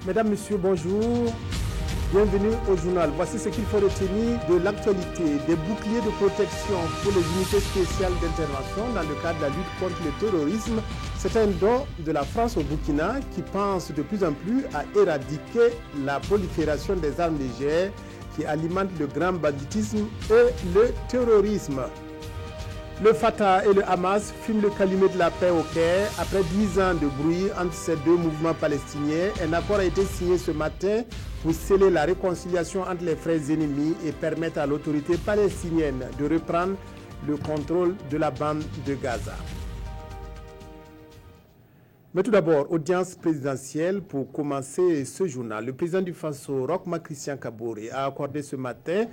Mesdames, Messieurs, bonjour. Bienvenue au journal. Voici ce qu'il faut retenir de l'actualité. Des boucliers de protection pour les unités spéciales d'intervention dans le cadre de la lutte contre le terrorisme. C'est un don de la France au Burkina qui pense de plus en plus à éradiquer la prolifération des armes légères qui alimentent le grand banditisme et le terrorisme. Le Fatah et le Hamas fument le calumet de la paix au Caire. Après 10 ans de bruit entre ces deux mouvements palestiniens, un accord a été signé ce matin pour sceller la réconciliation entre les frères ennemis et permettre à l'autorité palestinienne de reprendre le contrôle de la bande de Gaza. Mais tout d'abord, audience présidentielle pour commencer ce journal. Le président du Faso, Roch-Marc Christian Kaboré, a accordé ce matin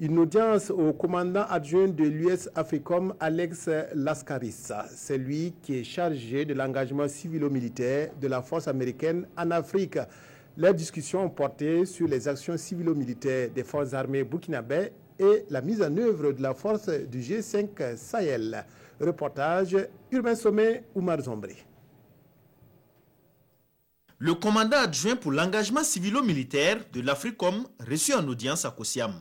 une audience au commandant adjoint de l'US Africom, Alex Laskaris. C'est lui qui est chargé de l'engagement civilo-militaire de la force américaine en Afrique. Les discussions ont porté sur les actions civilo-militaires des forces armées burkinabè et la mise en œuvre de la force du G5 Sahel. Reportage Urbain Sommet, Oumar Zombré. Le commandant adjoint pour l'engagement civilo-militaire de l'Africom reçu en audience à Kosiam,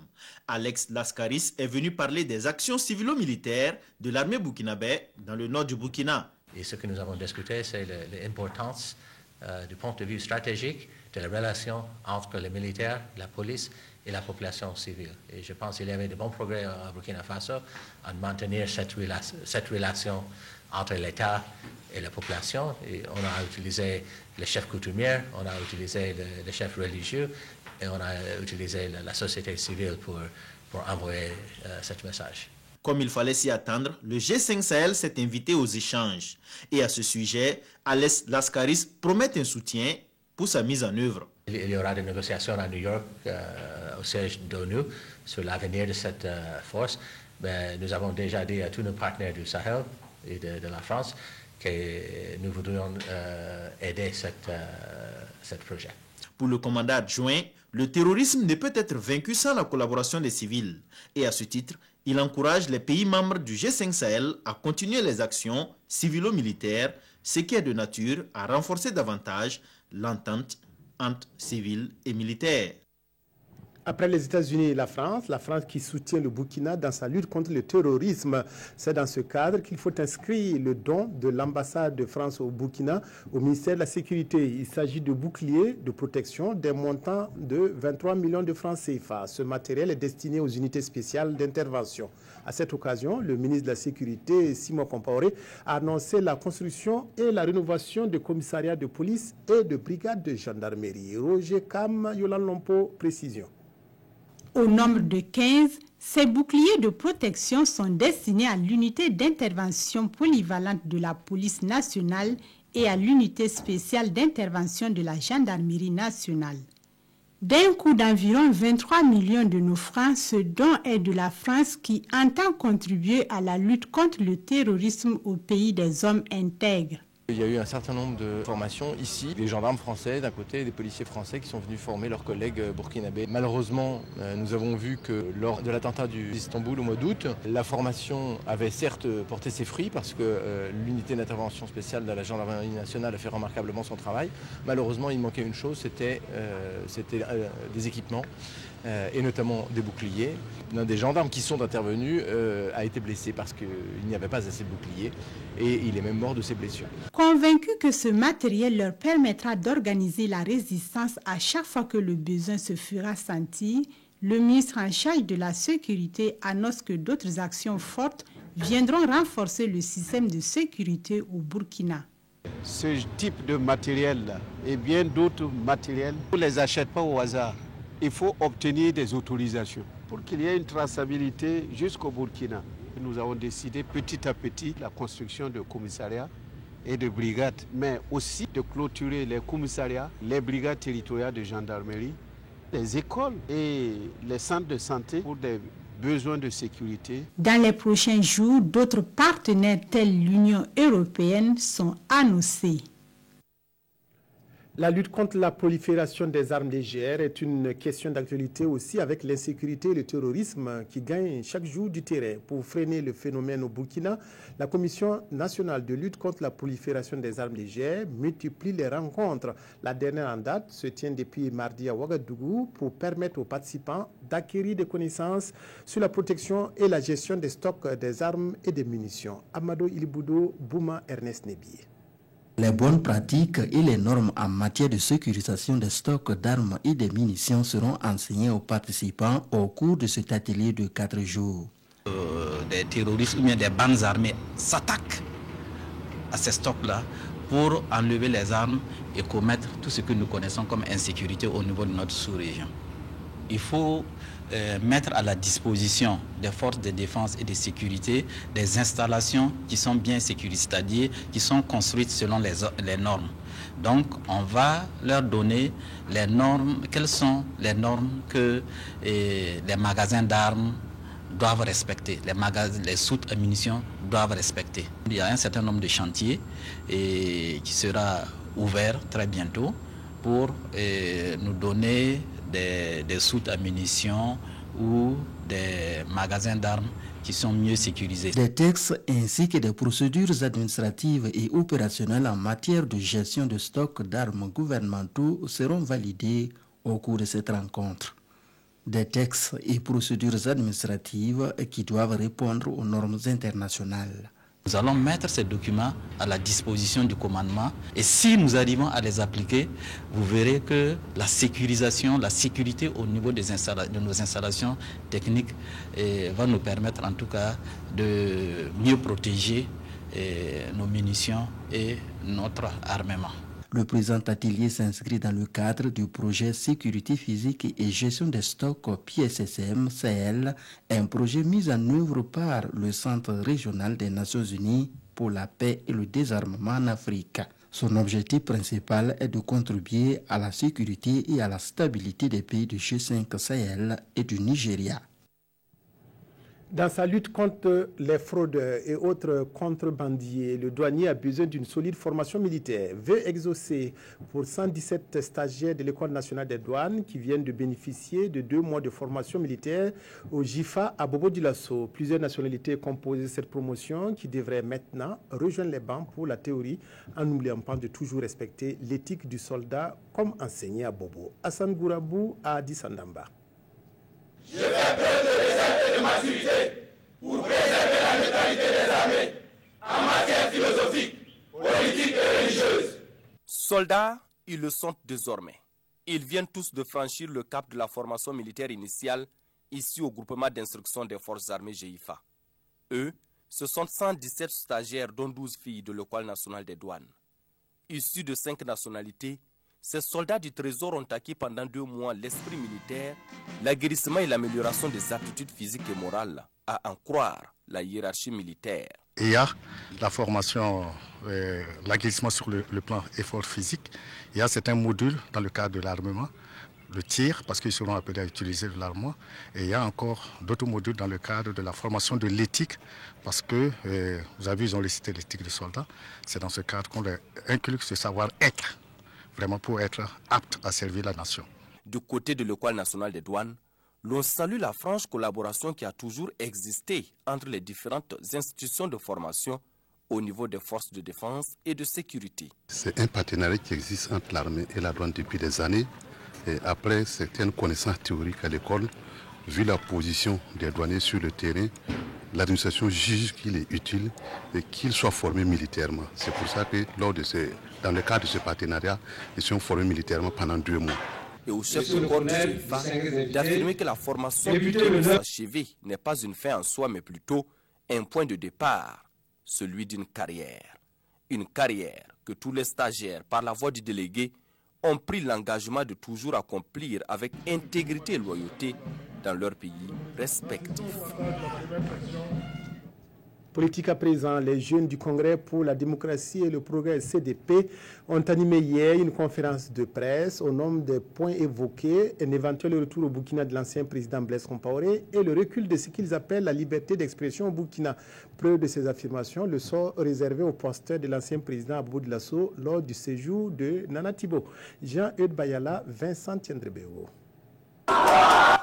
Alex Laskaris, est venu parler des actions civilo-militaires de l'armée burkinabè dans le nord du Burkina. Et ce que nous avons discuté, c'est l'importance du point de vue stratégique de la relation entre les militaires, la police et la population civile. Et je pense qu'il y avait de bons progrès au Burkina Faso en maintenir cette relation entre l'État et la population. Et on a utilisé les chefs coutumiers, on a utilisé les chefs religieux et on a utilisé la société civile pour envoyer ce message. Comme il fallait s'y attendre, le G5 Sahel s'est invité aux échanges. Et à ce sujet, Alex Laskaris promet un soutien pour sa mise en œuvre. Il y aura des négociations à New York au siège d'ONU sur l'avenir de cette force. Mais nous avons déjà dit à tous nos partenaires du Sahel et de la France que nous voudrions aider ce projet. Pour le commandant adjoint, le terrorisme ne peut être vaincu sans la collaboration des civils. Et à ce titre, il encourage les pays membres du G5 Sahel à continuer les actions civilo-militaires, ce qui est de nature à renforcer davantage l'entente entre civils et militaires. Après les États-Unis et la France qui soutient le Burkina dans sa lutte contre le terrorisme. C'est dans ce cadre qu'il faut inscrire le don de l'ambassade de France au Burkina au ministère de la Sécurité. Il s'agit de boucliers de protection d'un montant de 23 millions de francs CFA. Ce matériel est destiné aux unités spéciales d'intervention. À cette occasion, le ministre de la Sécurité, Simon Compaoré, a annoncé la construction et la rénovation de commissariats de police et de brigades de gendarmerie. Roger Kam, Yolande Lompo, précision. Au nombre de 15, ces boucliers de protection sont destinés à l'unité d'intervention polyvalente de la police nationale et à l'unité spéciale d'intervention de la gendarmerie nationale. D'un coût d'environ 23 millions de nos francs, ce don est de la France qui entend contribuer à la lutte contre le terrorisme au pays des hommes intègres. Il y a eu un certain nombre de formations ici, des gendarmes français d'un côté et des policiers français qui sont venus former leurs collègues burkinabés. Malheureusement, nous avons vu que lors de l'attentat d'Istanbul au mois d'août, la formation avait certes porté ses fruits parce que l'unité d'intervention spéciale de la gendarmerie nationale a fait remarquablement son travail. Malheureusement, il manquait une chose, c'était des équipements et notamment des boucliers. L'un des gendarmes qui sont intervenus a été blessé parce qu'il n'y avait pas assez de boucliers et il est même mort de ses blessures. Convaincus que ce matériel leur permettra d'organiser la résistance à chaque fois que le besoin se fera sentir, le ministre en charge de la sécurité annonce que d'autres actions fortes viendront renforcer le système de sécurité au Burkina. Ce type de matériel et bien d'autres matériels, on ne les achète pas au hasard. Il faut obtenir des autorisations pour qu'il y ait une traçabilité jusqu'au Burkina. Nous avons décidé petit à petit la construction de commissariats et de brigades, mais aussi de clôturer les commissariats, les brigades territoriales de gendarmerie, les écoles et les centres de santé pour des besoins de sécurité. Dans les prochains jours, d'autres partenaires tels l'Union européenne sont annoncés. La lutte contre la prolifération des armes légères est une question d'actualité aussi avec l'insécurité et le terrorisme qui gagnent chaque jour du terrain. Pour freiner le phénomène au Burkina, la Commission nationale de lutte contre la prolifération des armes légères multiplie les rencontres. La dernière en date se tient depuis mardi à Ouagadougou pour permettre aux participants d'acquérir des connaissances sur la protection et la gestion des stocks des armes et des munitions. Amadou Iliboudo, Bouma Ernest Nebié. Les bonnes pratiques et les normes en matière de sécurisation des stocks d'armes et de munitions seront enseignées aux participants au cours de cet atelier de 4 jours. Des terroristes ou bien des bandes armées s'attaquent à ces stocks-là pour enlever les armes et commettre tout ce que nous connaissons comme insécurité au niveau de notre sous-région. Il faut mettre à la disposition des forces de défense et de sécurité des installations qui sont bien sécurisées, c'est-à-dire qui sont construites selon les normes. Donc, on va leur donner les normes. Quelles sont les normes que les magasins d'armes doivent respecter, les soutes à munitions doivent respecter. Il y a un certain nombre de chantiers qui sera ouvert très bientôt pour nous donner des soutes à munitions ou des magasins d'armes qui sont mieux sécurisés. Des textes ainsi que des procédures administratives et opérationnelles en matière de gestion de stocks d'armes gouvernementaux seront validés au cours de cette rencontre. Des textes et procédures administratives qui doivent répondre aux normes internationales. Nous allons mettre ces documents à la disposition du commandement et si nous arrivons à les appliquer, vous verrez que la sécurisation, la sécurité au niveau de nos installations techniques va nous permettre en tout cas de mieux protéger nos munitions et notre armement. Le présent atelier s'inscrit dans le cadre du projet Sécurité physique et gestion des stocks PSSM Sahel, un projet mis en œuvre par le Centre régional des Nations Unies pour la paix et le désarmement en Afrique. Son objectif principal est de contribuer à la sécurité et à la stabilité des pays du G5 Sahel et du Nigeria. Dans sa lutte contre les fraudeurs et autres contrebandiers, le douanier a besoin d'une solide formation militaire. Veut exaucer pour 117 stagiaires de l'École nationale des douanes qui viennent de bénéficier de 2 mois de formation militaire au JIFA à Bobo-Dioulasso. Plusieurs nationalités composent cette promotion qui devrait maintenant rejoindre les bancs pour la théorie en n'oubliant pas de toujours respecter l'éthique du soldat comme enseigné à Bobo. Hassan Gourabou à Addis Abeba. Je fais preuve de réserve et de maturité pour préserver la neutralité des armées en matière philosophique, politique et religieuse. Soldats, ils le sont désormais. Ils viennent tous de franchir le cap de la formation militaire initiale ici au groupement d'instruction des forces armées GIFA. Eux, ce sont 117 stagiaires dont 12 filles de l'École nationale des douanes. Issus de 5 nationalités, ces soldats du Trésor ont acquis pendant 2 mois l'esprit militaire, l'aguerrissement et l'amélioration des aptitudes physiques et morales, à en croire la hiérarchie militaire. Il y a la formation, l'aguerrissement sur le plan effort physique. Il y a certains modules dans le cadre de l'armement, le tir, parce qu'ils seront appelés à utiliser de l'armement. Et il y a encore d'autres modules dans le cadre de la formation de l'éthique, parce que, vous avez vu, ils ont cité l'éthique des soldats. C'est dans ce cadre qu'on leur inculque ce savoir-être, vraiment pour être apte à servir la nation. Du côté de l'École nationale des douanes, l'on salue la franche collaboration qui a toujours existé entre les différentes institutions de formation au niveau des forces de défense et de sécurité. C'est un partenariat qui existe entre l'armée et la douane depuis des années. Et après certaines connaissances théoriques à l'école, vu la position des douaniers sur le terrain, l'administration juge qu'il est utile et qu'ils soient formés militairement. C'est pour ça que dans le cadre de ce partenariat, ils sont formés militairement pendant 2 mois. Et au chef de corps d'affirmer que la formation du achevé n'est pas une fin en soi, mais plutôt un point de départ, celui d'une carrière. Une carrière que tous les stagiaires, par la voix du délégué, ont pris l'engagement de toujours accomplir avec intégrité et loyauté dans leur pays respectif. Politique à présent, les jeunes du Congrès pour la démocratie et le progrès CDP ont animé hier une conférence de presse au nom des points évoqués, un éventuel retour au Burkina de l'ancien président Blaise Compaoré et le recul de ce qu'ils appellent la liberté d'expression au Burkina. Preuve de ces affirmations, le sort réservé au poster de l'ancien président Abou Dlasso lors du séjour de Nana Thibault. Jean-Eudes Bayala, Vincent Tiendrebeo.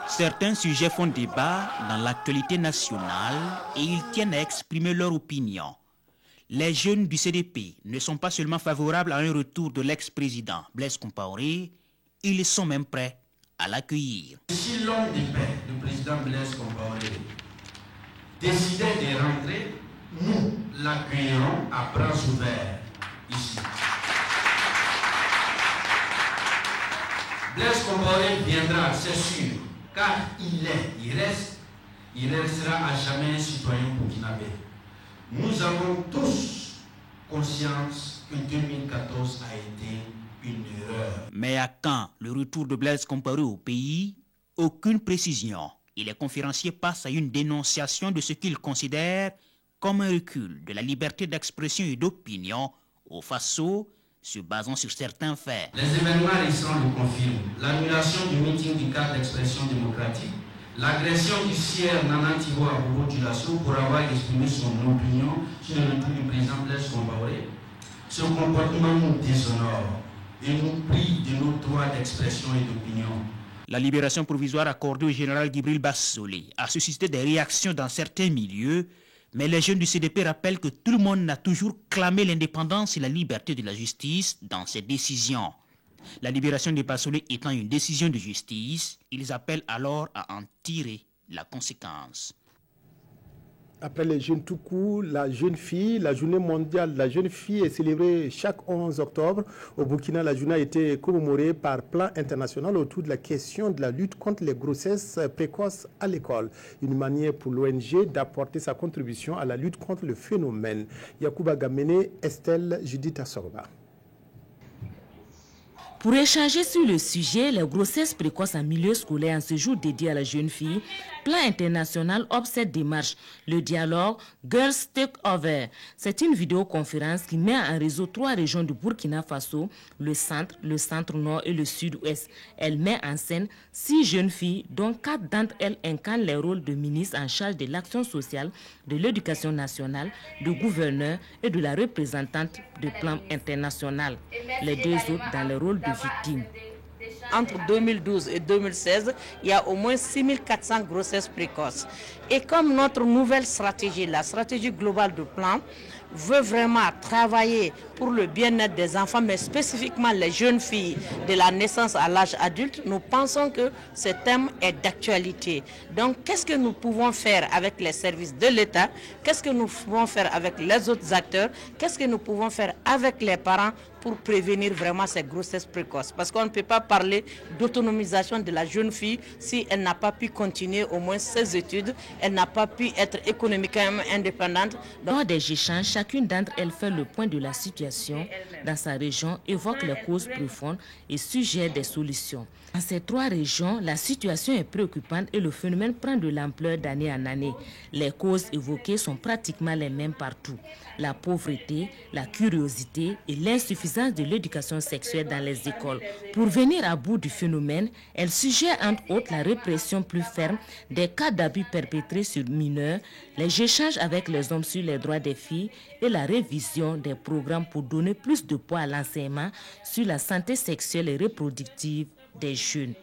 Certains sujets font débat dans l'actualité nationale et ils tiennent à exprimer leur opinion. Les jeunes du CDP ne sont pas seulement favorables à un retour de l'ex-président Blaise Compaoré, ils sont même prêts à l'accueillir. Si l'homme de paix, le président Blaise Compaoré, décidait de rentrer, nous l'accueillerons à bras ouverts ici. Blaise Compaoré viendra, c'est sûr, car il restera à jamais un citoyen burkinabé. Nous avons tous conscience que 2014 a été une erreur. Mais à quand le retour de Blaise Compaoré au pays? Aucune précision. Et les conférenciers passent à une dénonciation de ce qu'ils considèrent comme un recul de la liberté d'expression et d'opinion au Faso, se basant sur certains faits. Les événements récents le confirment. L'annulation du meeting du cadre d'expression démocratique, l'agression du sieur Nana Thibault à Abou Dlasso pour avoir exprimé son opinion sur le retour du président Blaise Compaoré. Ce comportement nous déshonore et nous prive de nos droits d'expression et d'opinion. La libération provisoire accordée au général Djibril Bassolé a suscité des réactions dans certains milieux, mais les jeunes du CDP rappellent que tout le monde n'a toujours clamé l'indépendance et la liberté de la justice dans ses décisions. La libération de Bassolé étant une décision de justice, ils appellent alors à en tirer la conséquence. Après les jeunes tout court, la journée mondiale de la jeune fille est célébrée chaque 11 octobre. Au Burkina, la journée a été commémorée par plan international autour de la question de la lutte contre les grossesses précoces à l'école. Une manière pour l'ONG d'apporter sa contribution à la lutte contre le phénomène. Yacouba Gamene, Estelle, Judith Assorba. Pour échanger sur le sujet, les grossesses précoces en milieu scolaire en ce jour dédié à la jeune fille, Plan International offre cette démarche, le dialogue Girls Take Over. C'est une vidéoconférence qui met en réseau 3 régions du Burkina Faso, le centre-nord et le sud-ouest. Elle met en scène 6 jeunes filles, dont 4 d'entre elles incarnent les rôles de ministres en charge de l'action sociale, de l'éducation nationale, de gouverneur et de la représentante de Plan International. Les 2 autres dans le rôle de victimes. Entre 2012 et 2016, il y a au moins 6400 grossesses précoces. Et comme notre nouvelle stratégie, la stratégie globale du plan, veut vraiment travailler pour le bien-être des enfants, mais spécifiquement les jeunes filles de la naissance à l'âge adulte, nous pensons que ce thème est d'actualité. Donc, qu'est-ce que nous pouvons faire avec les services de l'État? Qu'est-ce que nous pouvons faire avec les autres acteurs? Qu'est-ce que nous pouvons faire avec les parents pour prévenir vraiment ces grossesses précoces? Parce qu'on ne peut pas parler d'autonomisation de la jeune fille si elle n'a pas pu continuer au moins ses études, elle n'a pas pu être économiquement indépendante. Lors des échanges, chacune d'entre elles fait le point de la situation dans sa région, évoque les causes profondes et suggère des solutions. Dans ces 3 régions, la situation est préoccupante et le phénomène prend de l'ampleur d'année en année. Les causes évoquées sont pratiquement les mêmes partout. La pauvreté, la curiosité et l'insuffisance de l'éducation sexuelle dans les écoles. Pour venir à bout du phénomène, elle suggère entre autres la répression plus ferme des cas d'abus perpétrés sur mineurs, les échanges avec les hommes sur les droits des filles et la révision des programmes pour donner plus de poids à l'enseignement sur la santé sexuelle et reproductive des jeunes.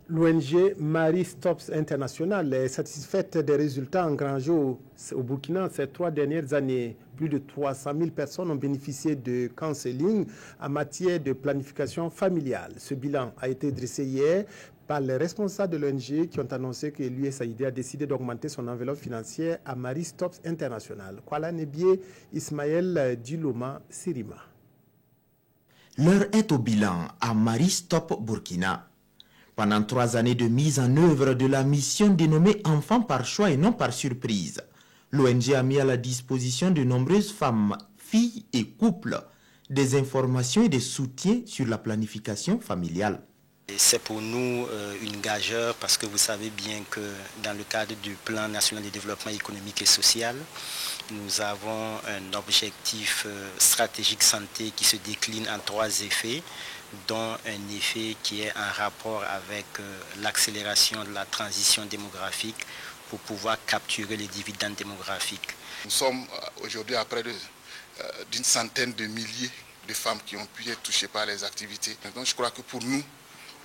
L'ONG Marie Stops International est satisfaite des résultats engrangés au Burkina ces 3 dernières années. Plus de 300 000 personnes ont bénéficié de counseling en matière de planification familiale. Ce bilan a été dressé hier par les responsables de l'ONG qui ont annoncé que l'USAID a décidé d'augmenter son enveloppe financière à Marie Stops International. Kuala Nebie, Ismaël Diloma, Sirima. L'heure est au bilan à Marie Stop Burkina. Pendant 3 années de mise en œuvre de la mission dénommée Enfants par choix et non par surprise, l'ONG a mis à la disposition de nombreuses femmes, filles et couples des informations et des soutiens sur la planification familiale. C'est pour nous une gageure parce que vous savez bien que dans le cadre du plan national de développement économique et social, nous avons un objectif stratégique santé qui se décline en 3 effets, dont un effet qui est en rapport avec l'accélération de la transition démographique pour pouvoir capturer les dividendes démographiques. Nous sommes aujourd'hui à près d'une centaine de milliers de femmes qui ont pu être touchées par les activités. Donc je crois que pour nous,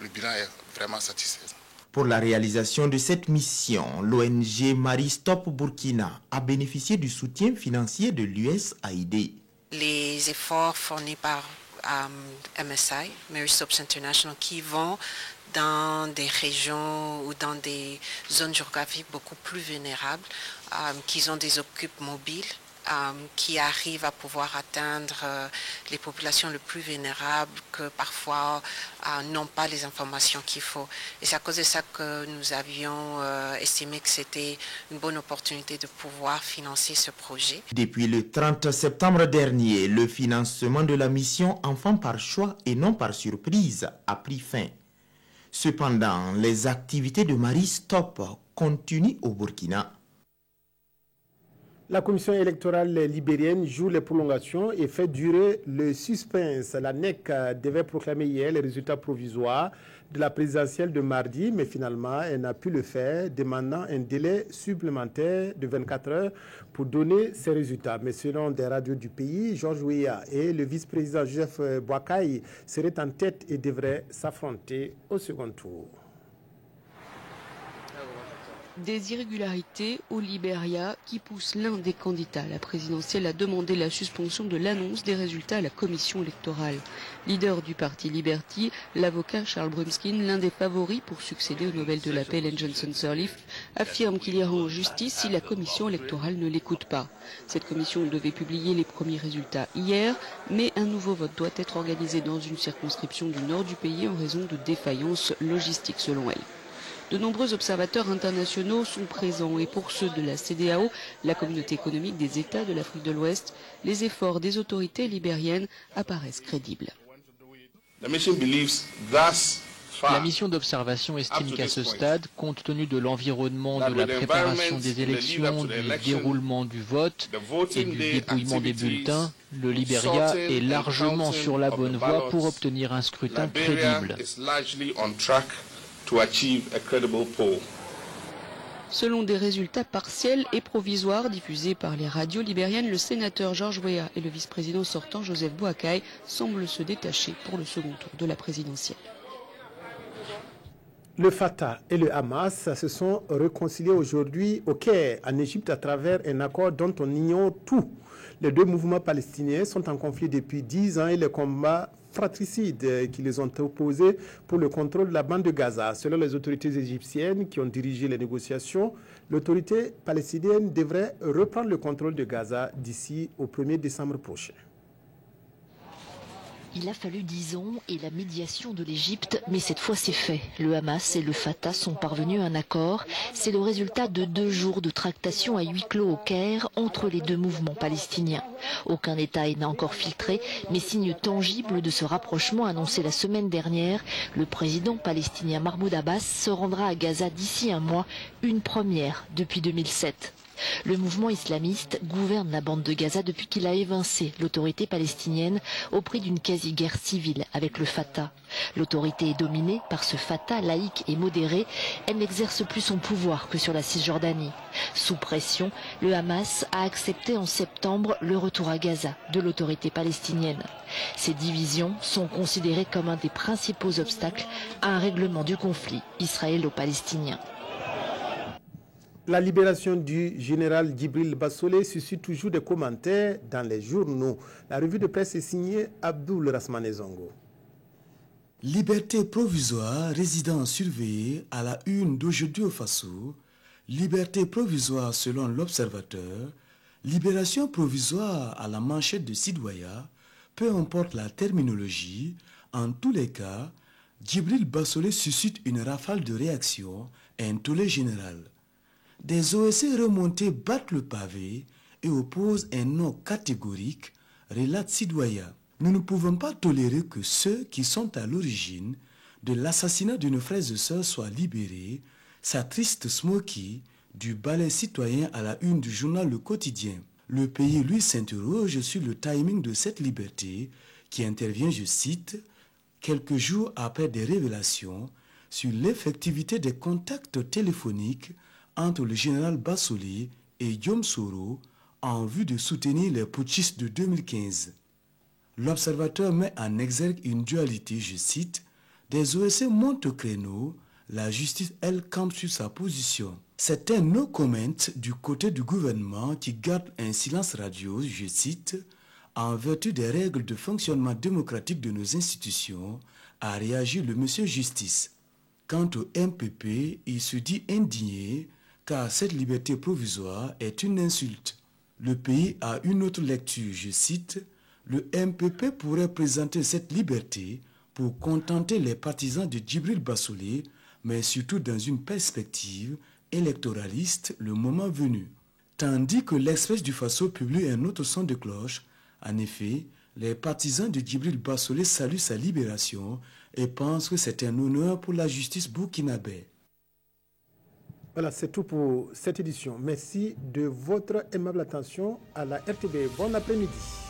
le bilan est vraiment satisfaisant. Pour la réalisation de cette mission, l'ONG Marie Stop Burkina a bénéficié du soutien financier de l'USAID. Les efforts fournis par MSI, Mary Stopes International, qui vont dans des régions ou dans des zones géographiques beaucoup plus vulnérables, qui ont des occupes mobiles, qui arrivent à pouvoir atteindre les populations les plus vulnérables que parfois n'ont pas les informations qu'il faut. Et c'est à cause de ça que nous avions estimé que c'était une bonne opportunité de pouvoir financer ce projet. Depuis le 30 septembre dernier, le financement de la mission Enfants par choix et non par surprise a pris fin. Cependant, les activités de Marie Stop continuent au Burkina. La commission électorale libérienne joue les prolongations et fait durer le suspense. La NEC devait proclamer hier les résultats provisoires de la présidentielle de mardi, mais finalement, elle n'a pu le faire, demandant un délai supplémentaire de 24 heures pour donner ses résultats. Mais selon des radios du pays, Georges Weah et le vice-président Joseph Boakai seraient en tête et devraient s'affronter au second tour. Des irrégularités au Libéria qui poussent l'un des candidats à la présidentielle à demander la suspension de l'annonce des résultats à la commission électorale. Leader du parti Liberty, l'avocat Charles Brumskin, l'un des favoris pour succéder au Nobel de la paix Ellen Johnson Sirleaf, affirme qu'il ira en justice si la commission électorale ne l'écoute pas. Cette commission devait publier les premiers résultats hier, mais un nouveau vote doit être organisé dans une circonscription du nord du pays en raison de défaillances logistiques selon elle. De nombreux observateurs internationaux sont présents et pour ceux de la CEDEAO, la communauté économique des États de l'Afrique de l'Ouest, les efforts des autorités libériennes apparaissent crédibles. La mission d'observation estime qu'à ce stade, compte tenu de l'environnement, de la préparation des élections, du déroulement du vote et du dépouillement des bulletins, le Libéria est largement sur la bonne voie pour obtenir un scrutin crédible. Selon des résultats partiels et provisoires diffusés par les radios libériennes, le sénateur Georges Weah et le vice-président sortant Joseph Boakai semblent se détacher pour le second tour de la présidentielle. Le Fatah et le Hamas se sont réconciliés aujourd'hui au Caire, en Égypte, à travers un accord dont on ignore tout. Les deux mouvements palestiniens sont en conflit depuis 10 ans et les combats fratricides qui les ont opposés pour le contrôle de la bande de Gaza. Selon les autorités égyptiennes qui ont dirigé les négociations, l'autorité palestinienne devrait reprendre le contrôle de Gaza d'ici au 1er décembre prochain. Il a fallu 10 ans et la médiation de l'Égypte, mais cette fois c'est fait. Le Hamas et le Fatah sont parvenus à un accord. C'est le résultat de 2 jours de tractations à huis clos au Caire entre les deux mouvements palestiniens. Aucun détail n'a encore filtré, mais signe tangible de ce rapprochement annoncé la semaine dernière. Le président palestinien Mahmoud Abbas se rendra à Gaza d'ici un mois, une première depuis 2007. Le mouvement islamiste gouverne la bande de Gaza depuis qu'il a évincé l'autorité palestinienne au prix d'une quasi-guerre civile avec le Fatah. L'autorité est dominée par ce Fatah laïque et modéré. Elle n'exerce plus son pouvoir que sur la Cisjordanie. Sous pression, le Hamas a accepté en septembre le retour à Gaza de l'autorité palestinienne. Ces divisions sont considérées comme un des principaux obstacles à un règlement du conflit israélo-palestinien. La libération du général Djibril Bassolé suscite toujours des commentaires dans les journaux. La revue de presse est signée Abdoul Rasmane Zongo. Liberté provisoire, résident surveillé à la une d'aujourd'hui au Faso. Liberté provisoire selon l'Observateur. Libération provisoire à la manchette de Sidouaya. Peu importe la terminologie, en tous les cas, Djibril Bassolé suscite une rafale de réactions et un tollé général. Des OSC remontés battent le pavé et opposent un non catégorique, relate Sidouaya. Nous ne pouvons pas tolérer que ceux qui sont à l'origine de l'assassinat de nos frères et sœurs soit libéré, sa triste Smokey du ballet citoyen à la une du journal Le Quotidien. Le pays, lui, s'interroge sur le timing de cette liberté qui intervient, je cite, quelques jours après des révélations sur l'effectivité des contacts téléphoniques entre le général Bassolé et Guillaume Soro en vue de soutenir les putschistes de 2015. L'observateur met en exergue une dualité, je cite, des OSC montent au créneau, la justice, elle, campe sur sa position. C'est un no comment du côté du gouvernement qui garde un silence radio, je cite, en vertu des règles de fonctionnement démocratique de nos institutions, a réagi le monsieur Justice. Quant au MPP, il se dit indigné car cette liberté provisoire est une insulte. Le pays a une autre lecture, je cite, le MPP pourrait présenter cette liberté pour contenter les partisans de Djibril Bassolé, mais surtout dans une perspective électoraliste le moment venu. Tandis que l'Express du Faso publie un autre son de cloche, en effet, les partisans de Djibril Bassolé saluent sa libération et pensent que c'est un honneur pour la justice burkinabé. Voilà, c'est tout pour cette édition. Merci de votre aimable attention à la RTB. Bon après-midi.